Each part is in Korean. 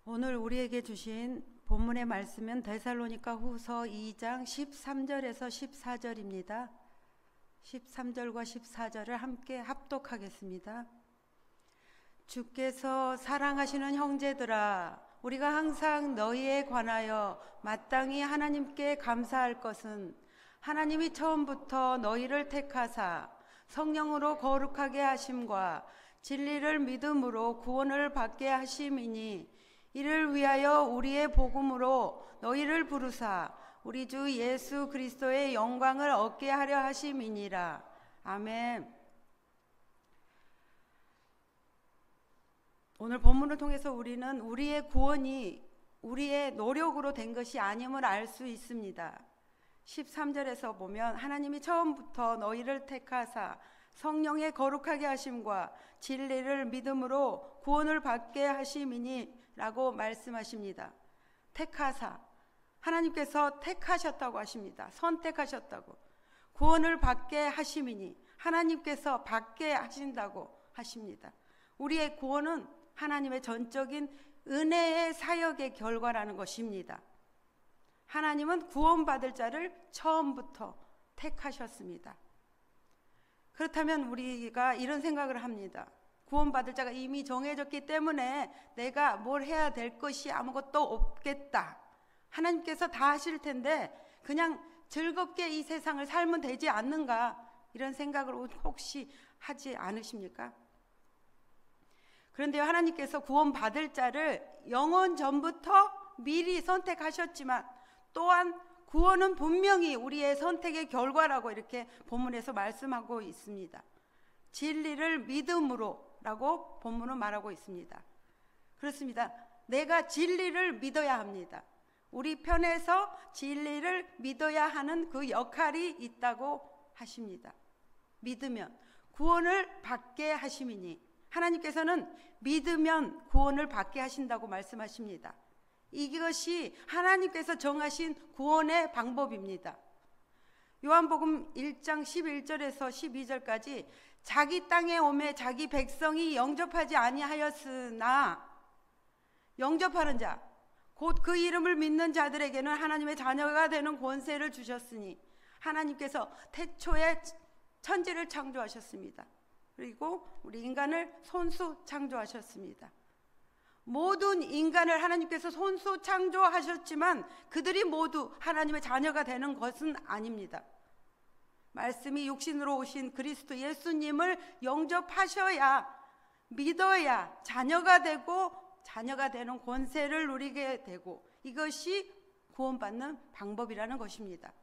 오늘 우리에게 주신 본문의 말씀은 데살로니가 후서 2장 13절에서 14절입니다. 13절과 14절을 함께 합독하겠습니다. 주께서 사랑하시는 형제들아, 우리가 항상 너희에 관하여 마땅히 하나님께 감사할 것은 하나님이 처음부터 너희를 택하사 성령으로 거룩하게 하심과 진리를 믿음으로 구원을 받게 하심이니, 이를 위하여 우리의 복음으로 너희를 부르사 우리 주 예수 그리스도의 영광을 얻게 하려 하심이니라. 아멘. 오늘 본문을 통해서 우리는 우리의 구원이 우리의 노력으로 된 것이 아님을 알 수 있습니다. 13절에서 보면 하나님이 처음부터 너희를 택하사 성령의 거룩하게 하심과 진리를 믿음으로 구원을 받게 하심이니 라고 말씀하십니다. 택하사, 하나님께서 택하셨다고 하십니다. 선택하셨다고. 구원을 받게 하심이니, 하나님께서 받게 하신다고 하십니다. 우리의 구원은 하나님의 전적인 은혜의 사역의 결과라는 것입니다. 하나님은 구원받을 자를 처음부터 택하셨습니다. 그렇다면 우리가 이런 생각을 합니다. 구원받을 자가 이미 정해졌기 때문에 내가 뭘 해야 될 것이 아무것도 없겠다. 하나님께서 다 하실 텐데 그냥 즐겁게 이 세상을 살면 되지 않는가, 이런 생각을 혹시 하지 않으십니까? 그런데 하나님께서 구원받을 자를 영원 전부터 미리 선택하셨지만 또한 구원은 분명히 우리의 선택의 결과라고 이렇게 본문에서 말씀하고 있습니다. 진리를 믿음으로 라고 본문은 말하고 있습니다. 그렇습니다. 내가 진리를 믿어야 합니다. 우리 편에서 진리를 믿어야 하는 그 역할이 있다고 하십니다. 믿으면 구원을 받게 하심이니, 하나님께서는 믿으면 구원을 받게 하신다고 말씀하십니다. 이것이 하나님께서 정하신 구원의 방법입니다. 요한복음 1장 11절에서 12절까지 자기 땅에 오매 자기 백성이 영접하지 아니하였으나 영접하는 자, 곧 그 이름을 믿는 자들에게는 하나님의 자녀가 되는 권세를 주셨으니, 하나님께서 태초에 천지를 창조하셨습니다. 그리고 우리 인간을 손수 창조하셨습니다. 모든 인간을 하나님께서 손수 창조하셨지만 그들이 모두 하나님의 자녀가 되는 것은 아닙니다. 말씀이 육신으로 오신 그리스도 예수님을 영접하셔야, 믿어야 자녀가 되고 자녀가 되는 권세를 누리게 되고, 이것이 구원받는 방법이라는 것입니다.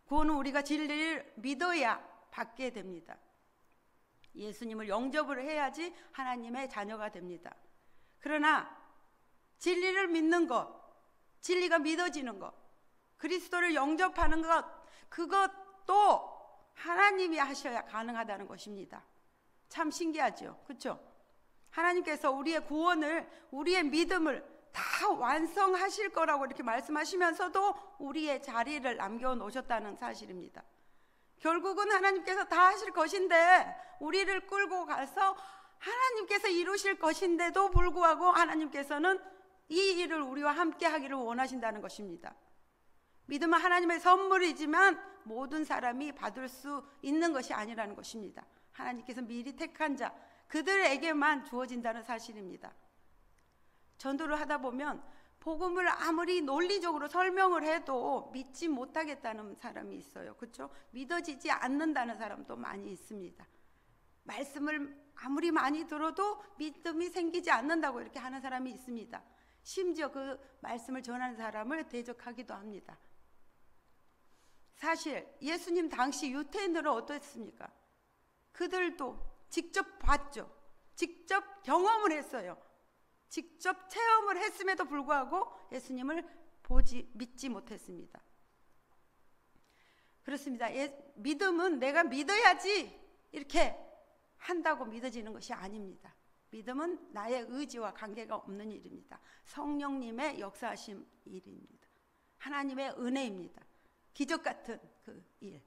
구원은 우리가 진리를 믿어야 받게 됩니다. 예수님을 영접을 해야지 하나님의 자녀가 됩니다. 그러나 진리를 믿는 것, 진리가 믿어지는 것, 그리스도를 영접하는 것, 그것도 하나님이 하셔야 가능하다는 것입니다. 참 신기하죠, 그렇죠? 하나님께서 우리의 구원을, 우리의 믿음을 다 완성하실 거라고 이렇게 말씀하시면서도 우리의 자리를 남겨놓으셨다는 사실입니다. 결국은 하나님께서 다 하실 것인데 우리를 끌고 가서 하나님께서 이루실 것인데도 불구하고 하나님께서는 이 일을 우리와 함께 하기를 원하신다는 것입니다. 믿음은 하나님의 선물이지만 모든 사람이 받을 수 있는 것이 아니라는 것입니다. 하나님께서 미리 택한 자, 그들에게만 주어진다는 사실입니다. 전도를 하다 보면 복음을 아무리 논리적으로 설명을 해도 믿지 못하겠다는 사람이 있어요. 그렇죠? 믿어지지 않는다는 사람도 많이 있습니다. 말씀을 아무리 많이 들어도 믿음이 생기지 않는다고 이렇게 하는 사람이 있습니다. 심지어 그 말씀을 전하는 사람을 대적하기도 합니다. 사실 예수님 당시 유대인들은 어떻습니까? 그들도 직접 봤죠. 직접 경험을 했어요. 직접 체험을 했음에도 불구하고 예수님을 믿지 못했습니다. 그렇습니다. 믿음은 내가 믿어야지 이렇게 한다고 믿어지는 것이 아닙니다. 믿음은 나의 의지와 관계가 없는 일입니다. 성령님의 역사하심 일입니다. 하나님의 은혜입니다. 기적 같은 그 일.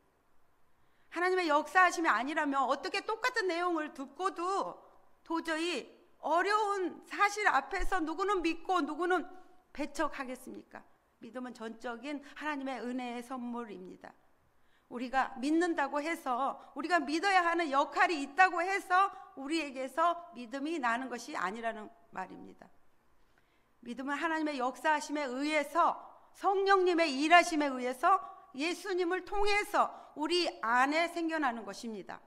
하나님의 역사하심이 아니라면 어떻게 똑같은 내용을 듣고도 도저히 어려운 사실 앞에서 누구는 믿고 누구는 배척하겠습니까? 믿음은 전적인 하나님의 은혜의 선물입니다. 우리가 믿는다고 해서, 우리가 믿어야 하는 역할이 있다고 해서 우리에게서 믿음이 나는 것이 아니라는 말입니다. 믿음은 하나님의 역사하심에 의해서, 성령님의 일하심에 의해서, 예수님을 통해서 우리 안에 생겨나는 것입니다.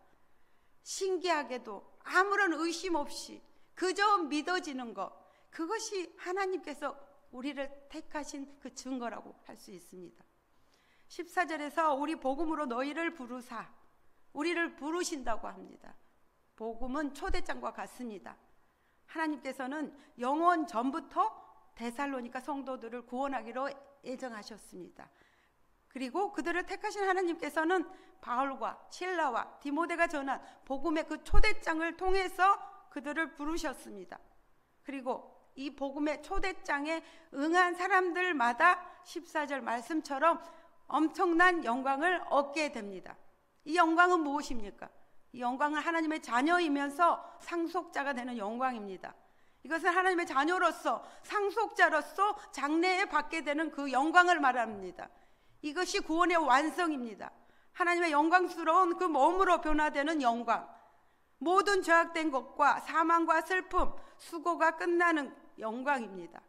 신기하게도 아무런 의심 없이 그저 믿어지는 것, 그것이 하나님께서 우리를 택하신 그 증거라고 할 수 있습니다. 14절에서 우리 복음으로 너희를 부르사, 우리를 부르신다고 합니다. 복음은 초대장과 같습니다. 하나님께서는 영원 전부터 데살로니가 성도들을 구원하기로 예정하셨습니다. 그리고 그들을 택하신 하나님께서는 바울과 실라와 디모데가 전한 복음의 그 초대장을 통해서 그들을 부르셨습니다. 그리고 이 복음의 초대장에 응한 사람들마다 14절 말씀처럼 엄청난 영광을 얻게 됩니다. 이 영광은 무엇입니까? 이 영광은 하나님의 자녀이면서 상속자가 되는 영광입니다. 이것은 하나님의 자녀로서, 상속자로서 장래에 받게 되는 그 영광을 말합니다. 이것이 구원의 완성입니다. 하나님의 영광스러운 그 몸으로 변화되는 영광, 모든 죄악된 것과 사망과 슬픔, 수고가 끝나는 영광입니다.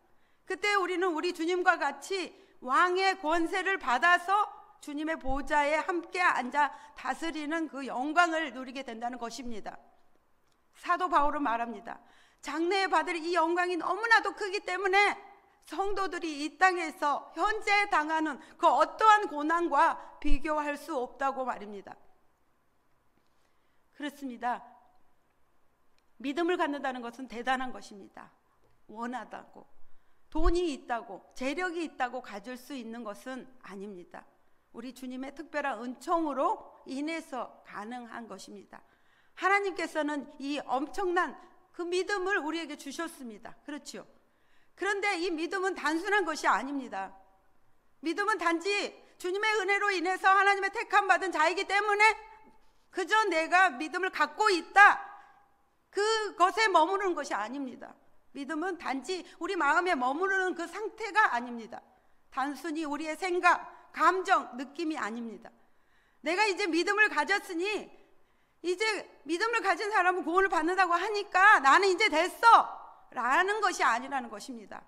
그때 우리는 우리 주님과 같이 왕의 권세를 받아서 주님의 보좌에 함께 앉아 다스리는 그 영광을 누리게 된다는 것입니다. 사도 바울은 말합니다. 장래에 받을 이 영광이 너무나도 크기 때문에 성도들이 이 땅에서 현재 당하는 그 어떠한 고난과 비교할 수 없다고 말입니다. 그렇습니다. 믿음을 갖는다는 것은 대단한 것입니다. 원하다고, 돈이 있다고, 재력이 있다고 가질 수 있는 것은 아닙니다. 우리 주님의 특별한 은총으로 인해서 가능한 것입니다. 하나님께서는 이 엄청난 그 믿음을 우리에게 주셨습니다. 그렇죠? 그런데 이 믿음은 단순한 것이 아닙니다. 믿음은 단지 주님의 은혜로 인해서 하나님의 택함 받은 자이기 때문에 그저 내가 믿음을 갖고 있다, 그것에 머무르는 것이 아닙니다. 믿음은 단지 우리 마음에 머무르는 그 상태가 아닙니다. 단순히 우리의 생각, 감정, 느낌이 아닙니다. 내가 이제 믿음을 가졌으니, 이제 믿음을 가진 사람은 구원을 받는다고 하니까 나는 이제 됐어 라는 것이 아니라는 것입니다.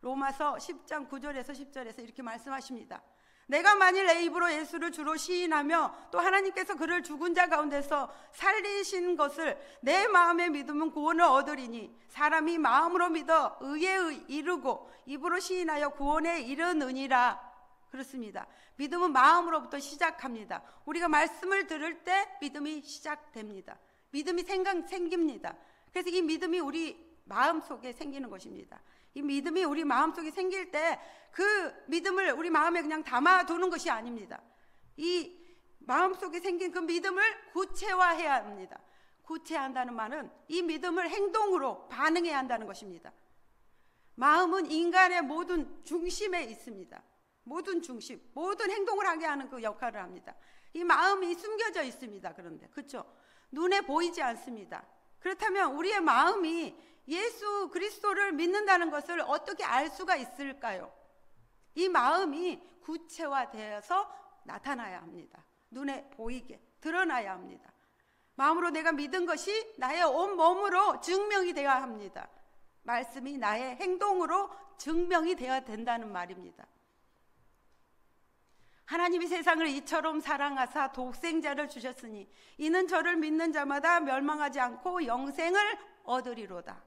로마서 10장 9절에서 10절에서 이렇게 말씀하십니다. 내가 만일 내 입으로 예수를 주로 시인하며 또 하나님께서 그를 죽은 자 가운데서 살리신 것을 내 마음에 믿으면 구원을 얻으리니 사람이 마음으로 믿어 의에 이르고 입으로 시인하여 구원에 이르느니라. 그렇습니다. 믿음은 마음으로부터 시작합니다. 우리가 말씀을 들을 때 믿음이 시작됩니다. 믿음이 생깁니다. 그래서 이 믿음이 우리 마음속에 생기는 것입니다. 이 믿음이 우리 마음속에 생길 때 그 믿음을 우리 마음에 그냥 담아두는 것이 아닙니다. 이 마음속에 생긴 그 믿음을 구체화해야 합니다. 구체한다는 말은 이 믿음을 행동으로 반응해야 한다는 것입니다. 마음은 인간의 모든 중심에 있습니다. 모든 중심, 모든 행동을 하게 하는 그 역할을 합니다. 이 마음이 숨겨져 있습니다. 그런데 그렇죠? 눈에 보이지 않습니다. 그렇다면 우리의 마음이 예수 그리스도를 믿는다는 것을 어떻게 알 수가 있을까요? 이 마음이 구체화되어서 나타나야 합니다. 눈에 보이게 드러나야 합니다. 마음으로 내가 믿은 것이 나의 온 몸으로 증명이 되어야 합니다. 말씀이 나의 행동으로 증명이 되어야 된다는 말입니다. 하나님이 세상을 이처럼 사랑하사 독생자를 주셨으니 이는 저를 믿는 자마다 멸망하지 않고 영생을 얻으리로다.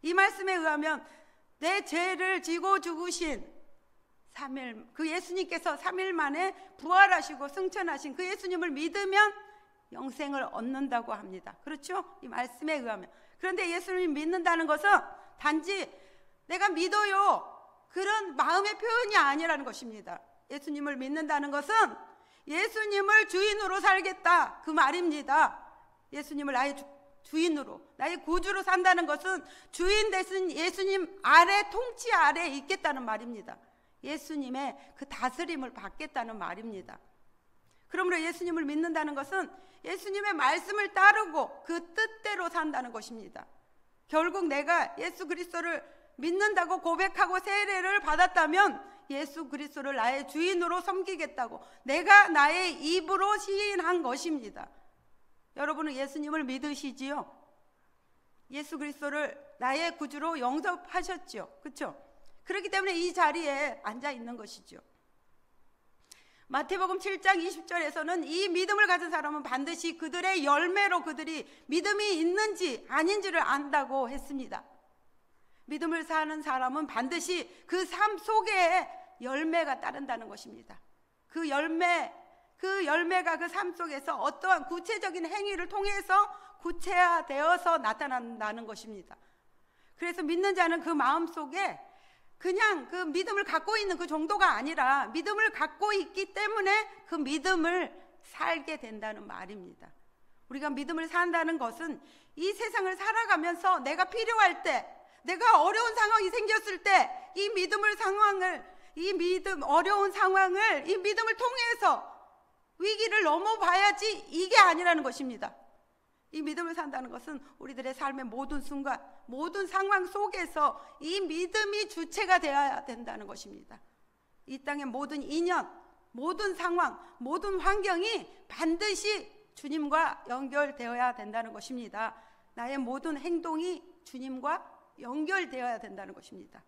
이 말씀에 의하면 내 죄를 지고 죽으신 3일, 그 예수님께서 3일 만에 부활하시고 승천하신 그 예수님을 믿으면 영생을 얻는다고 합니다. 그렇죠? 이 말씀에 의하면. 그런데 예수님을 믿는다는 것은 단지 내가 믿어요, 그런 마음의 표현이 아니라는 것입니다. 예수님을 믿는다는 것은 예수님을 주인으로 살겠다, 그 말입니다. 예수님을 나의 주인으로, 나의 구주로 산다는 것은 주인 되신 예수님 아래, 통치 아래 있겠다는 말입니다. 예수님의 그 다스림을 받겠다는 말입니다. 그러므로 예수님을 믿는다는 것은 예수님의 말씀을 따르고 그 뜻대로 산다는 것입니다. 결국 내가 예수 그리스도를 믿는다고 고백하고 세례를 받았다면 예수 그리스도를 나의 주인으로 섬기겠다고 내가 나의 입으로 시인한 것입니다. 여러분은 예수님을 믿으시지요? 예수 그리스도를 나의 구주로 영접하셨죠. 그렇죠? 그렇기 때문에 이 자리에 앉아 있는 것이죠. 마태복음 7장 20절에서는 이 믿음을 가진 사람은 반드시 그들의 열매로 그들이 믿음이 있는지 아닌지를 안다고 했습니다. 믿음을 사는 사람은 반드시 그 삶 속에 열매가 따른다는 것입니다. 그 열매가 그 삶 속에서 어떠한 구체적인 행위를 통해서 구체화되어서 나타난다는 것입니다. 그래서 믿는 자는 그 마음 속에 그냥 그 믿음을 갖고 있는 그 정도가 아니라 믿음을 갖고 있기 때문에 그 믿음을 살게 된다는 말입니다. 우리가 믿음을 산다는 것은 이 세상을 살아가면서 내가 필요할 때, 내가 어려운 상황이 생겼을 때 이 어려운 상황을 이 믿음을 통해서 위기를 넘어봐야지 이게 아니라는 것입니다. 이 믿음을 산다는 것은 우리들의 삶의 모든 순간, 모든 상황 속에서 이 믿음이 주체가 되어야 된다는 것입니다. 이 땅의 모든 인연, 모든 상황, 모든 환경이 반드시 주님과 연결되어야 된다는 것입니다. 나의 모든 행동이 주님과 연결되어야 된다는 것입니다.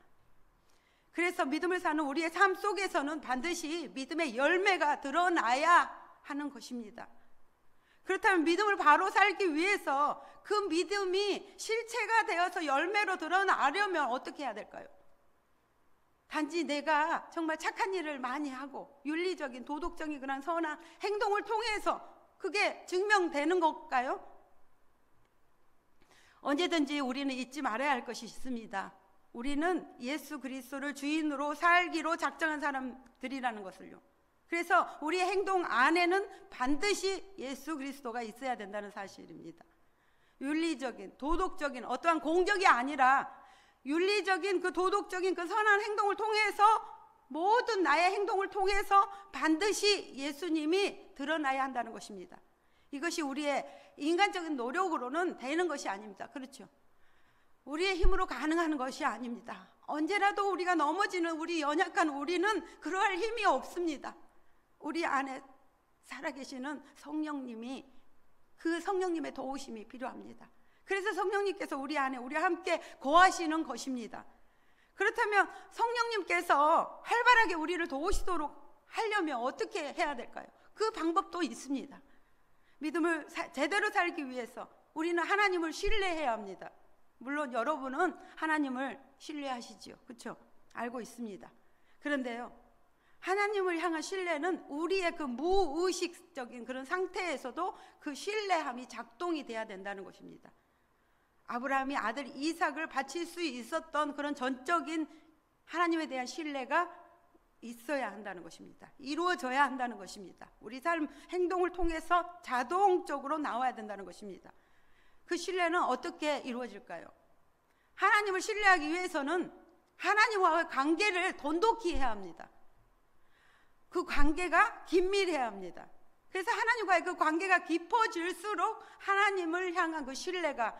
그래서 믿음을 사는 우리의 삶 속에서는 반드시 믿음의 열매가 드러나야 하는 것입니다. 그렇다면 믿음을 바로 살기 위해서 그 믿음이 실체가 되어서 열매로 드러나려면 어떻게 해야 될까요? 단지 내가 정말 착한 일을 많이 하고 윤리적인 도덕적인 그런 선한 행동을 통해서 그게 증명되는 걸까요? 언제든지 우리는 잊지 말아야 할 것이 있습니다. 우리는 예수 그리스도를 주인으로 살기로 작정한 사람들이라는 것을요. 그래서 우리의 행동 안에는 반드시 예수 그리스도가 있어야 된다는 사실입니다. 윤리적인, 도덕적인 어떠한 공적이 아니라 윤리적인 그 도덕적인 그 선한 행동을 통해서 모든 나의 행동을 통해서 반드시 예수님이 드러나야 한다는 것입니다. 이것이 우리의 인간적인 노력으로는 되는 것이 아닙니다. 그렇죠? 우리의 힘으로 가능한 것이 아닙니다. 언제라도 우리가 넘어지는 우리 연약한 우리는 그러할 힘이 없습니다. 우리 안에 살아계시는 성령님이 그 성령님의 도우심이 필요합니다. 그래서 성령님께서 우리 안에 우리와 함께 거하시는 것입니다. 그렇다면 성령님께서 활발하게 우리를 도우시도록 하려면 어떻게 해야 될까요? 그 방법도 있습니다. 믿음을 제대로 살기 위해서 우리는 하나님을 신뢰해야 합니다. 물론 여러분은 하나님을 신뢰하시지요. 그렇죠? 알고 있습니다. 그런데요, 하나님을 향한 신뢰는 우리의 그 무의식적인 그런 상태에서도 그 신뢰함이 작동이 돼야 된다는 것입니다. 아브라함이 아들 이삭을 바칠 수 있었던 그런 전적인 하나님에 대한 신뢰가 있어야 한다는 것입니다. 이루어져야 한다는 것입니다. 우리 삶 행동을 통해서 자동적으로 나와야 된다는 것입니다. 그 신뢰는 어떻게 이루어질까요? 하나님을 신뢰하기 위해서는 하나님과의 관계를 돈독히 해야 합니다. 그 관계가 긴밀해야 합니다. 그래서 하나님과의 그 관계가 깊어질수록 하나님을 향한 그 신뢰가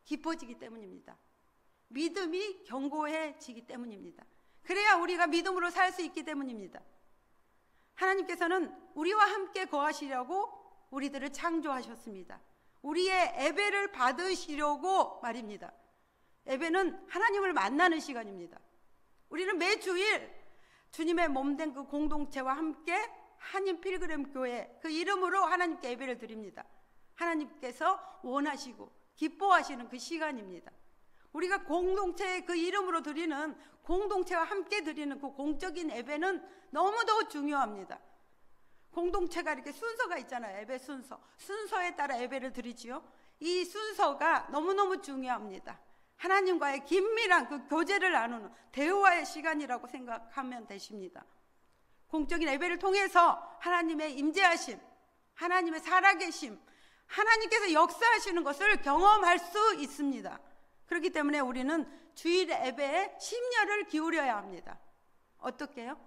깊어지기 때문입니다. 믿음이 견고해지기 때문입니다. 그래야 우리가 믿음으로 살 수 있기 때문입니다. 하나님께서는 우리와 함께 거하시려고 우리들을 창조하셨습니다. 우리의 예배를 받으시려고 말입니다. 예배는 하나님을 만나는 시간입니다. 우리는 매주일 주님의 몸된 그 공동체와 함께 한인 필그림 교회 그 이름으로 하나님께 예배를 드립니다. 하나님께서 원하시고 기뻐하시는 그 시간입니다. 우리가 공동체의 그 이름으로 드리는, 공동체와 함께 드리는 그 공적인 예배는 너무도 중요합니다. 공동체가 이렇게 순서가 있잖아요. 예배 순서에 따라 예배를 드리지요. 이 순서가 너무너무 중요합니다. 하나님과의 긴밀한 그 교제를 나누는 대화의 시간이라고 생각하면 되십니다. 공적인 예배를 통해서 하나님의 임재하심, 하나님의 살아계심, 하나님께서 역사하시는 것을 경험할 수 있습니다. 그렇기 때문에 우리는 주일 예배에 심려를 기울여야 합니다. 어떻게 해요?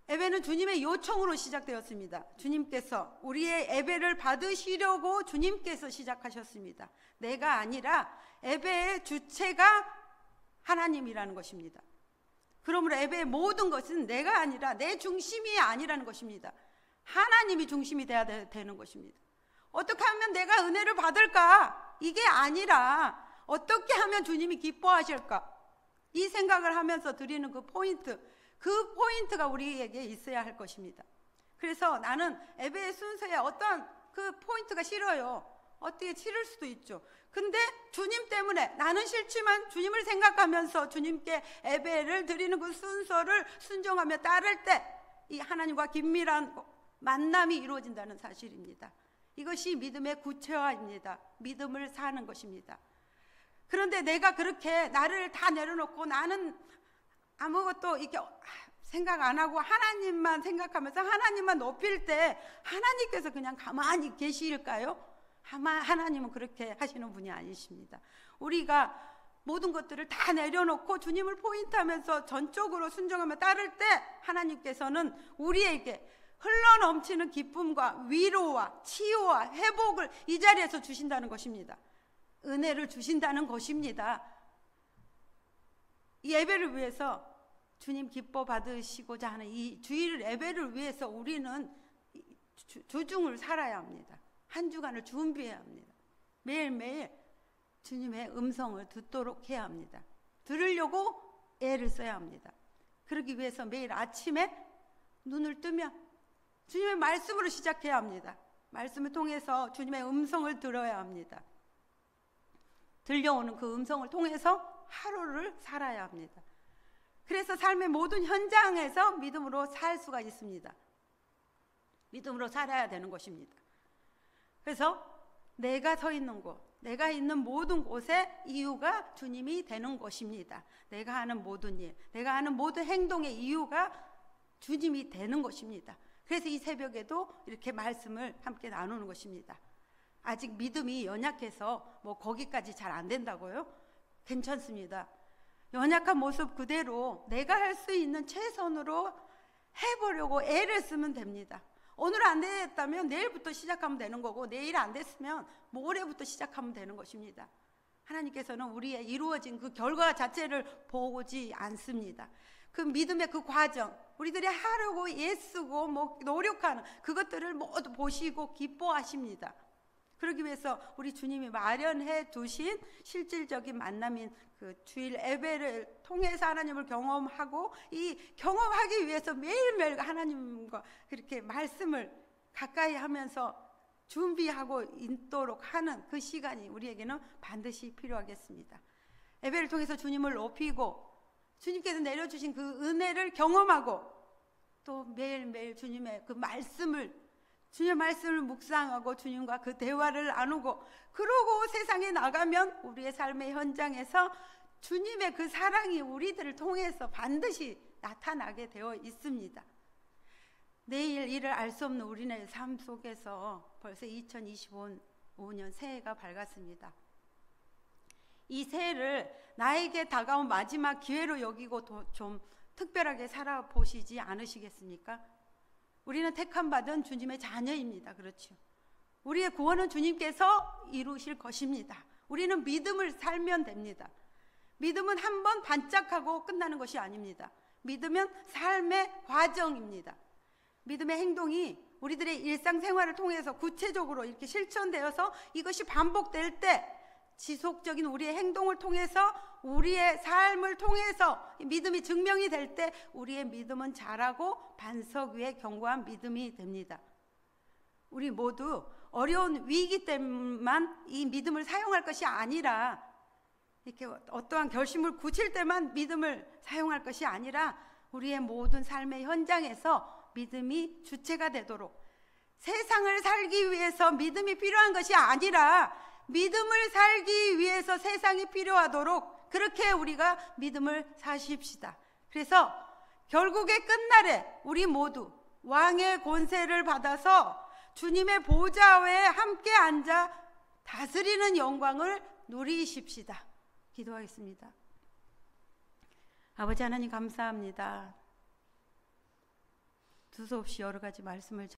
예배는 주님의 요청으로 시작되었습니다. 주님께서 우리의 예배를 받으시려고 주님께서 시작하셨습니다. 내가 아니라 예배의 주체가 하나님이라는 것입니다. 그러므로 예배의 모든 것은 내가 아니라, 내 중심이 아니라는 것입니다. 하나님이 중심이 돼야 되는 것입니다. 어떻게 하면 내가 은혜를 받을까? 이게 아니라 어떻게 하면 주님이 기뻐하실까? 이 생각을 하면서 드리는 그 포인트가 우리에게 있어야 할 것입니다. 그래서 나는 예배의 순서에 어떤 그 포인트가 싫어요. 어떻게 싫을 수도 있죠. 근데 주님 때문에, 나는 싫지만 주님을 생각하면서 주님께 예배를 드리는 그 순서를 순종하며 따를 때 이 하나님과 긴밀한 만남이 이루어진다는 사실입니다. 이것이 믿음의 구체화입니다. 믿음을 사는 것입니다. 그런데 내가 그렇게 나를 다 내려놓고 나는 아무것도 이렇게 생각 안 하고 하나님만 생각하면서 하나님만 높일 때 하나님께서 그냥 가만히 계실까요? 하나님은 그렇게 하시는 분이 아니십니다. 우리가 모든 것들을 다 내려놓고 주님을 포인트하면서 전적으로 순종하며 따를 때 하나님께서는 우리에게 흘러넘치는 기쁨과 위로와 치유와 회복을 이 자리에서 주신다는 것입니다. 은혜를 주신다는 것입니다. 이 예배를 위해서, 주님 기뻐 받으시고자 하는 이 주일 예배를 위해서 우리는 주중을 살아야 합니다. 한 주간을 준비해야 합니다. 매일매일 주님의 음성을 듣도록 해야 합니다. 들으려고 애를 써야 합니다. 그러기 위해서 매일 아침에 눈을 뜨면 주님의 말씀으로 시작해야 합니다. 말씀을 통해서 주님의 음성을 들어야 합니다. 들려오는 그 음성을 통해서 하루를 살아야 합니다. 그래서 삶의 모든 현장에서 믿음으로 살 수가 있습니다. 믿음으로 살아야 되는 것입니다. 그래서 내가 서 있는 곳, 내가 있는 모든 곳의 이유가 주님이 되는 것입니다. 내가 하는 모든 일, 내가 하는 모든 행동의 이유가 주님이 되는 것입니다. 그래서 이 새벽에도 이렇게 말씀을 함께 나누는 것입니다. 아직 믿음이 연약해서 뭐 거기까지 잘 안 된다고요? 괜찮습니다. 연약한 모습 그대로 내가 할 수 있는 최선으로 해보려고 애를 쓰면 됩니다. 오늘 안 됐다면 내일부터 시작하면 되는 거고, 내일 안 됐으면 모레부터 시작하면 되는 것입니다. 하나님께서는 우리의 이루어진 그 결과 자체를 보지 않습니다. 그 믿음의 그 과정, 우리들이 하려고 애쓰고 뭐 노력하는 그것들을 모두 보시고 기뻐하십니다. 그러기 위해서 우리 주님이 마련해 두신 실질적인 만남인 그 주일 예배를 통해서 하나님을 경험하고, 이 경험하기 위해서 매일매일 하나님과 그렇게 말씀을 가까이 하면서 준비하고 있도록 하는 그 시간이 우리에게는 반드시 필요하겠습니다. 예배를 통해서 주님을 높이고 주님께서 내려주신 그 은혜를 경험하고, 또 매일매일 주님의 말씀을 묵상하고 주님과 그 대화를 나누고, 그러고 세상에 나가면 우리의 삶의 현장에서 주님의 그 사랑이 우리들을 통해서 반드시 나타나게 되어 있습니다. 내일 일을 알 수 없는 우리의 삶 속에서 벌써 2025년 새해가 밝았습니다. 이 새해를 나에게 다가온 마지막 기회로 여기고 좀 특별하게 살아보시지 않으시겠습니까? 우리는 택함받은 주님의 자녀입니다. 그렇죠? 우리의 구원은 주님께서 이루실 것입니다. 우리는 믿음을 살면 됩니다. 믿음은 한번 반짝하고 끝나는 것이 아닙니다. 믿음은 삶의 과정입니다. 믿음의 행동이 우리들의 일상생활을 통해서 구체적으로 이렇게 실천되어서 이것이 반복될 때, 지속적인 우리의 행동을 통해서, 우리의 삶을 통해서 믿음이 증명이 될 때 우리의 믿음은 자라고 반석 위에 견고한 믿음이 됩니다. 우리 모두 어려운 위기 때만 이 믿음을 사용할 것이 아니라, 이렇게 어떠한 결심을 굳힐 때만 믿음을 사용할 것이 아니라, 우리의 모든 삶의 현장에서 믿음이 주체가 되도록, 세상을 살기 위해서 믿음이 필요한 것이 아니라 믿음을 살기 위해서 세상이 필요하도록 그렇게 우리가 믿음을 사십시다. 그래서 결국의 끝날에 우리 모두 왕의 권세를 받아서 주님의 보좌에 함께 앉아 다스리는 영광을 누리십시다. 기도하겠습니다. 아버지 하나님, 감사합니다. 두서없이 여러 가지 말씀을